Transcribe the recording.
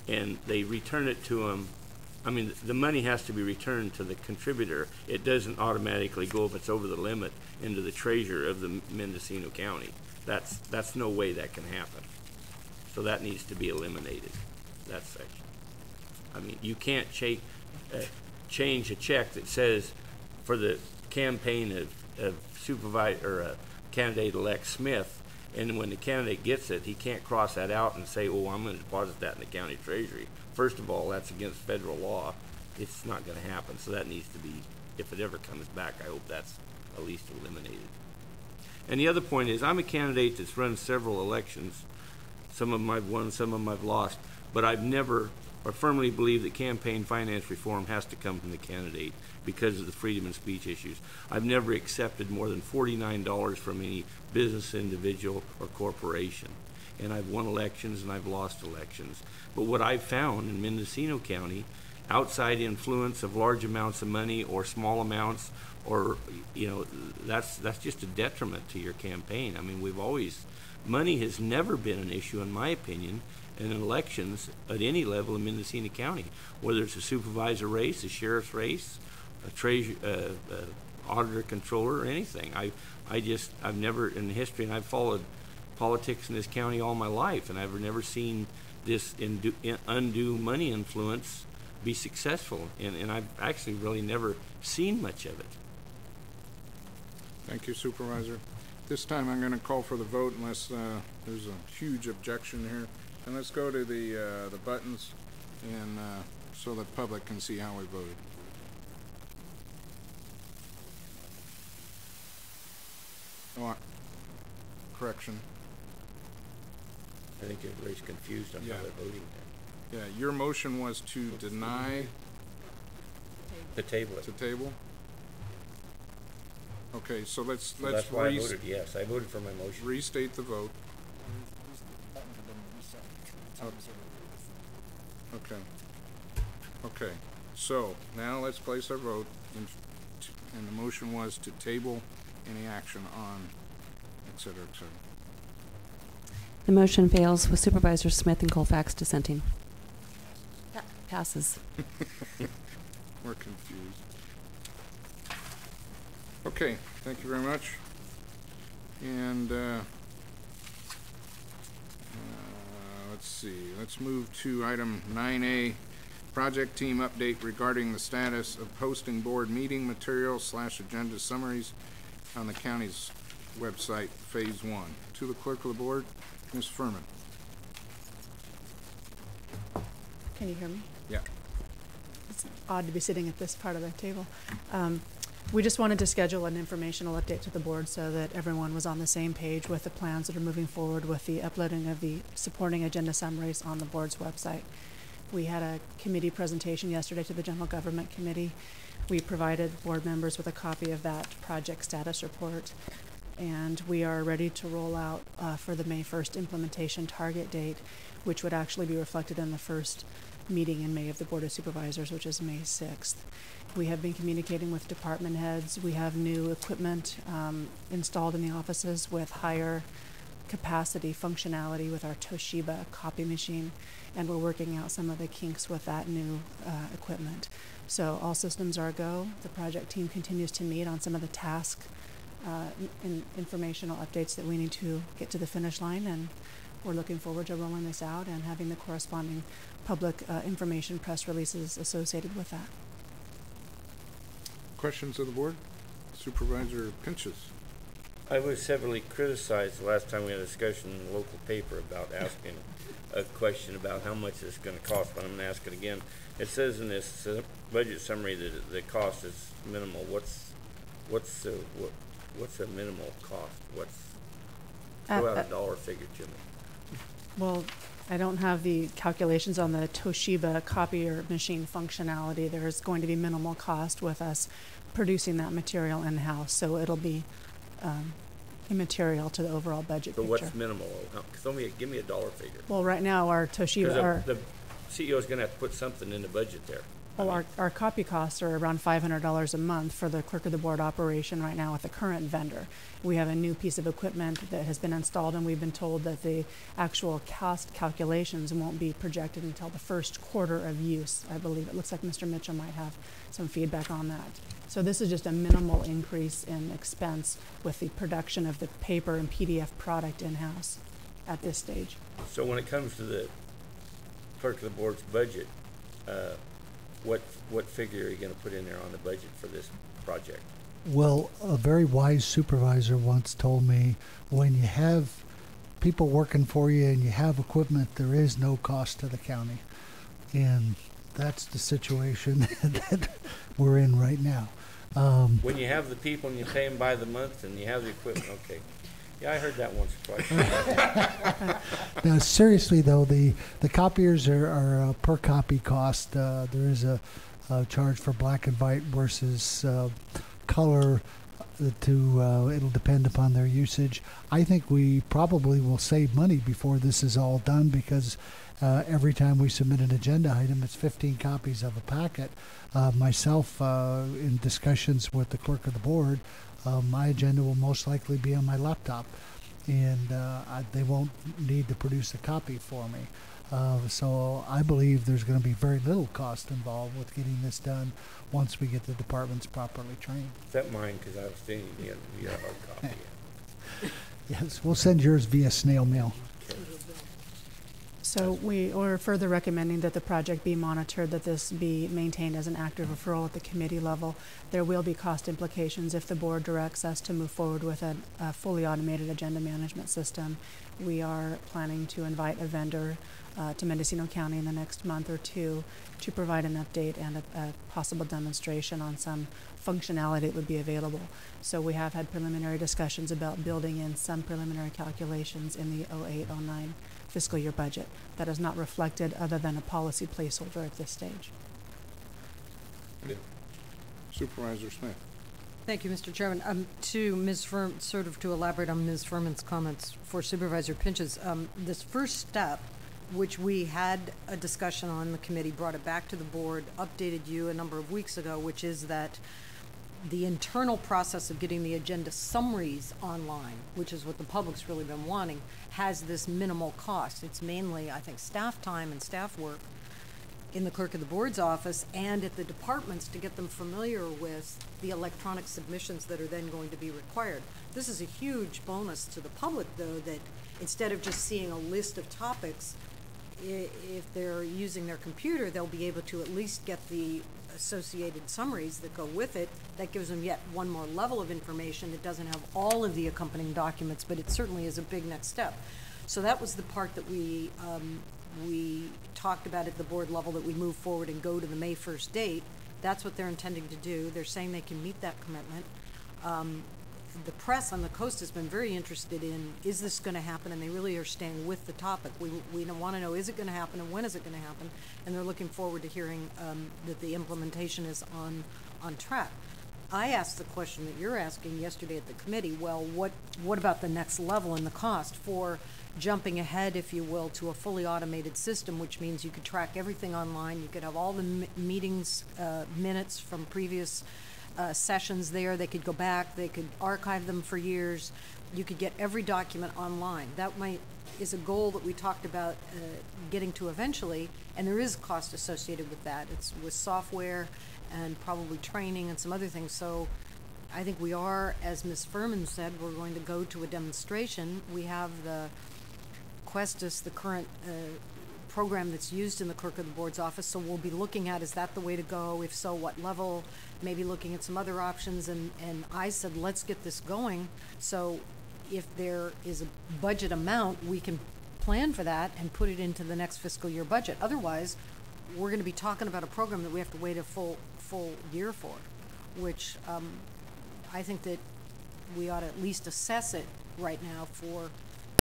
and they return it to them. I mean, the money has to be returned to the contributor. It doesn't automatically go, if it's over the limit, into the treasurer of the Mendocino County. That's no way that can happen. So that needs to be eliminated, that section. I mean, you can't change a check that says for the campaign of supervisor or candidate-elect Smith, and when the candidate gets it, he can't cross that out and say, oh, I'm going to deposit that in the county treasury. First of all, that's against federal law. It's not going to happen. So that needs to be, if it ever comes back, I hope that's at least eliminated. And the other point is, I'm a candidate that's run several elections. Some of them I've won, some of them I've lost. But I've never, or firmly believe that campaign finance reform has to come from the candidate because of the freedom of speech issues. I've never accepted more than $49 from any business, individual, or corporation. And I've won elections and I've lost elections. But what I've found in Mendocino County, outside influence of large amounts of money or small amounts, or, you know, that's just a detriment to your campaign. I mean, money has never been an issue, in my opinion, in elections at any level in Mendocino County, whether it's a supervisor race, a sheriff's race, a treasurer, auditor, controller, or anything. I've never in history, and I've followed politics in this county all my life, and I've never seen this undue money influence be successful, and I've actually really never seen much of it. Thank you, Supervisor. This time I'm going to call for the vote unless there's a huge objection here. And let's go to the buttons, and so the public can see how we voted. Oh, correction. I think everybody's confused on how they're voting. Yeah, your motion was to deny. To table it. To table? Okay, so let's that's why I voted yes. I voted for my motion. Restate the vote. Okay. Okay. So now let's place our vote, and the motion was to table any action on, et cetera, et cetera. The motion fails with Supervisor Smith and Colfax dissenting. Passes. We're confused. Okay, thank you very much. And let's see, let's move to item 9A, project team update regarding the status of posting board meeting material / agenda summaries on the county's website, phase 1. To the clerk of the board, Ms. Furman. Can you hear me? Yeah. It's odd to be sitting at this part of the table. We just wanted to schedule an informational update to the board so that everyone was on the same page with the plans that are moving forward with the uploading of the supporting agenda summaries on the board's website. We had a committee presentation yesterday to the General Government Committee. We provided board members with a copy of that project status report, and we are ready to roll out for the May 1st implementation target date, which would actually be reflected in the first meeting in May of the Board of Supervisors, which is May 6th. We have been communicating with department heads. We have new equipment installed in the offices with higher capacity functionality with our Toshiba copy machine, and we're working out some of the kinks with that new equipment. So all systems are a go. The project team continues to meet on some of the task informational updates that we need to get to the finish line, and we're looking forward to rolling this out and having the corresponding public information press releases associated with that. Questions of the board? Supervisor Pinches. I was severely criticized the last time we had a discussion in the local paper about asking a question about how much it's going to cost, but I'm going to ask it again. It says in this budget summary that the cost is minimal. What's a minimal cost? Throw out a dollar figure to me. Well, I don't have the calculations on the Toshiba copier machine functionality. There is going to be minimal cost with us producing that material in-house, so it'll be immaterial to the overall budget picture. What's minimal? Give me a dollar figure. Well, right now our Toshiba... The CEO is going to have to put something in the budget there. Well, our copy costs are around $500 a month for the clerk of the board operation right now with the current vendor. We have a new piece of equipment that has been installed, and we've been told that the actual cost calculations won't be projected until the first quarter of use, I believe. It looks like Mr. Mitchell might have some feedback on that. So this is just a minimal increase in expense with the production of the paper and PDF product in-house at this stage. So when it comes to the clerk of the board's budget, what figure are you gonna put in there on the budget for this project? Well, a very wise supervisor once told me, when you have people working for you and you have equipment, there is no cost to the county. And that's the situation that we're in right now. When you have the people and you pay them by the month and you have the equipment, okay. Yeah, I heard that once or twice. Now, seriously though, the copiers are a per copy cost. There is a charge for black and white versus color. It'll depend upon their usage. I think we probably will save money before this is all done, because every time we submit an agenda item, it's 15 copies of a packet. Myself, in discussions with the clerk of the board, my agenda will most likely be on my laptop, and they won't need to produce a copy for me. So I believe there's going to be very little cost involved with getting this done once we get the departments properly trained. Is that mine? Because I was thinking you had a hard copy. Yes, we'll send yours via snail mail. So we're further recommending that the project be monitored, that this be maintained as an active referral at the committee level. There will be cost implications if the board directs us to move forward with a fully automated agenda management system. We are planning to invite a vendor to Mendocino County in the next month or two to provide an update and a possible demonstration on some functionality that would be available. So we have had preliminary discussions about building in some preliminary calculations in the 08-09 fiscal year budget. That is not reflected other than a policy placeholder at this stage. Supervisor Smith. Thank you, Mr. Chairman. To Ms. sort of to elaborate on Ms. Furman's comments for Supervisor Pinch's, this first step, which we had a discussion on the committee, brought it back to the board, updated you a number of weeks ago, which is that the internal process of getting the agenda summaries online, which is what the public's really been wanting, has this minimal cost. It's mainly, I think, staff time and staff work in the clerk of the board's office and at the departments to get them familiar with the electronic submissions that are then going to be required. This is a huge bonus to the public, though, that instead of just seeing a list of topics, if they're using their computer, they'll be able to at least get the associated summaries that go with it. That gives them yet one more level of information. It doesn't have all of the accompanying documents, but it certainly is a big next step. So that was the part that we talked about at the board level, that we move forward and go to the May 1st date. That's what they're intending to do. They're saying they can meet that commitment. The press on the coast has been very interested in, is this going to happen? And they really are staying with the topic. We don't want to know, is it going to happen and when is it going to happen? And they're looking forward to hearing that the implementation is on track. I asked the question that you're asking yesterday at the committee, well, what about the next level in the cost for jumping ahead, if you will, to a fully automated system, which means you could track everything online, you could have all the meetings minutes from previous sessions there. They could go back, they could archive them for years. You could get every document online. That is a goal that we talked about getting to eventually, and there is cost associated with that. It's with software and probably training and some other things. So I think we are, as Ms. Furman said, we're going to go to a demonstration. We have the Questus, the current program that's used in the clerk of the board's office, so we'll be looking at, is that the way to go? If so, what level? Maybe looking at some other options, and I said, let's get this going, so if there is a budget amount, we can plan for that and put it into the next fiscal year budget. Otherwise, we're going to be talking about a program that we have to wait a full year for, which I think that we ought to at least assess it right now for